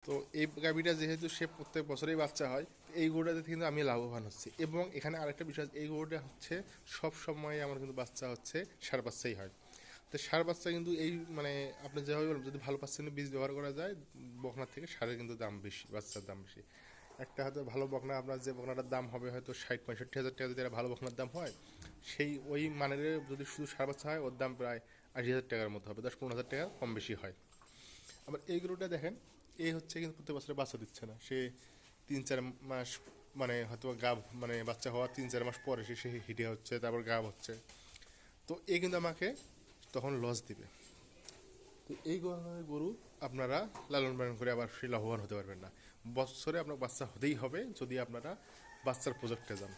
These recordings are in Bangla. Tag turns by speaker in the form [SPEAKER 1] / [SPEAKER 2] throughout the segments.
[SPEAKER 1] তো এই গাভীটা যেহেতু সে প্রত্যেক বছরেই বাচ্চা হয়, এই গরুটাতে কিন্তু আমি লাভবান হচ্ছি। এবং এখানে আরেকটা বিষয়, এই গরুটা হচ্ছে সব সময় আমার কিন্তু বাচ্চা হচ্ছে ষাঁড় বাচ্চাই হয়। তো ষাঁড় বাচ্চা কিন্তু এই মানে আপনি যেভাবে বলবেন, যদি ভালো পার্সেন্টের বীজ ব্যবহার করা যায়, বকনার থেকে ষাঁড়ের কিন্তু দাম বেশি, বাচ্চার দাম বেশি। একটা হয়তো ভালো বকনা, আপনার যে বকনাটার দাম হবে হয়তো 60-65 হাজার টাকা, যদি একটা ভালো বকনার দাম হয়, সেই ওই মানের যদি শুধু ষাঁড় বাচ্চা হয়, ওর দাম প্রায় 80 হাজার টাকার মতো হবে, 10-15 হাজার টাকা কম বেশি হয়। আবার এই গরুটা দেখেন, এই হচ্ছে কিন্তু প্রত্যেক বছরে বাচ্চা দিচ্ছে না, সে 3-4 মাস মানে হয়তো গাভ মানে বাচ্চা হওয়ার 3-4 মাস পরে সে হিটে হচ্ছে, তারপর গাভ হচ্ছে। তো এই কিন্তু আমাকে তখন লস দিবে। তো এই ধরনের গরু আপনারা লালন পালন করে আবার সেই লাভবান হতে পারবেন না। বছরে আপনার বাচ্চা হতেই হবে যদি আপনারা বাচ্চার প্রজেক্টে যান।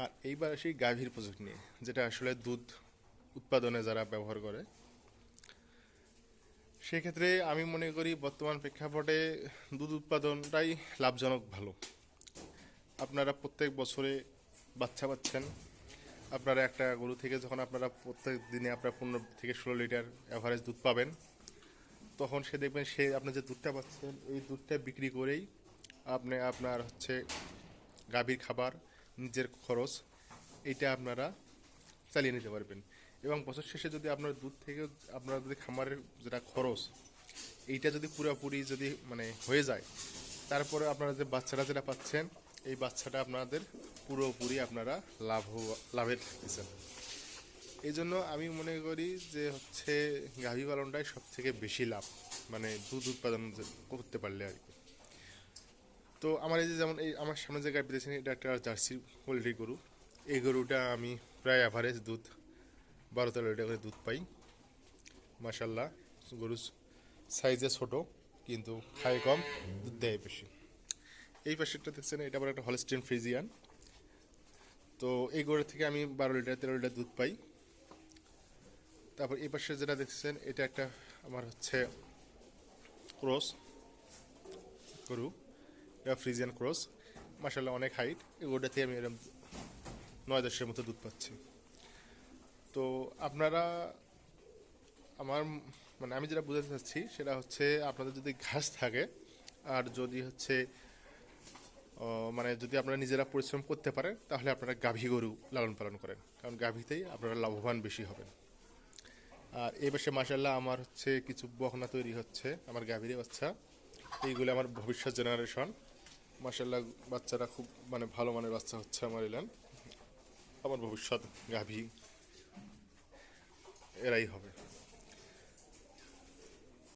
[SPEAKER 1] আর এইবার সেই গাভীর প্রজেক্ট নিয়ে, যেটা আসলে দুধ উৎপাদনে যারা ব্যবহার করে, সেক্ষেত্রে আমি মনে করি বর্তমান প্রেক্ষাপটে দুধ উৎপাদনটাই লাভজনক ভালো। আপনারা প্রত্যেক বছরে বাচ্চা পাচ্ছেন, আপনারা একটা গরু থেকে যখন আপনারা প্রত্যেক দিনে আপনার 15 থেকে 16 লিটার অ্যাভারেজ দুধ পাবেন, তখন সে দেখবেন সে আপনি যে দুধটা পাচ্ছেন, এই দুধটা বিক্রি করেই আপনি আপনার হচ্ছে গাভীর খাবার, নিজের খরচ, এইটা আপনারা চালিয়ে নিতে পারবেন। এবং বছর শেষে যদি আপনার দুধ থেকে আপনার যদি খামারের যেটা খরচ, এইটা যদি পুরোপুরি যদি মানে হয়ে যায়, তারপরে আপনারা যে বাচ্চাটা যেটা পাচ্ছেন, এই বাচ্চাটা আপনাদের পুরোপুরি আপনারা লাভের থাকতেছেন। এই জন্য আমি মনে করি যে হচ্ছে গাভী পালনটাই সব থেকে বেশি লাভ, মানে দুধ উৎপাদন করতে পারলে আর কি। তো আমার এই যে যেমন এই আমার সামনে যে গাভী দিয়েছেন, এটা একটা জার্সি পোলট্রি গরু। এই গরুটা আমি প্রায় অ্যাভারেজ দুধ 12-13 লিটার করে দুধ পাই, মাসাল্লাহ। গরু সাইজে ছোট, কিন্তু খায় কম, দুধ দেয় বেশি। এই পাশেরটা দেখছেন, এটা আবার একটা হলস্টিন ফ্রিজিয়ান। তো এই গরুর থেকে আমি 12-13 লিটার দুধ পাই। তারপর এই পাশে যেটা দেখছেন, এটা একটা আমার হচ্ছে ক্রস গরু, এটা ফ্রিজিয়ান ক্রস, মাসাল্লাহ অনেক হাইট। এই গরুটা থেকে আমি এরকম 9-10-এর মতো দুধ পাচ্ছি। তো আপনারা আমার মানে আমি যেটা বোঝাতে চাচ্ছি সেটা হচ্ছে, আপনাদের যদি ঘাস থাকে আর যদি হচ্ছে মানে যদি আপনারা নিজেরা পরিশ্রম করতে পারেন, তাহলে আপনারা গাভী গরু লালন পালন করেন, কারণ গাভীতেই আপনারা লাভবান বেশি হবেন। আর এই পাশে মাসাল্লাহ আমার হচ্ছে কিছু বকনা তৈরি হচ্ছে, আমার গাভীর বাচ্চা। এইগুলো আমার ভবিষ্যৎ জেনারেশন, মাসাল্লাহ বাচ্চারা খুব মানে ভালো মানের বাচ্চা হচ্ছে আমার এলেন, আমার ভবিষ্যৎ গাভী এরাই হবে।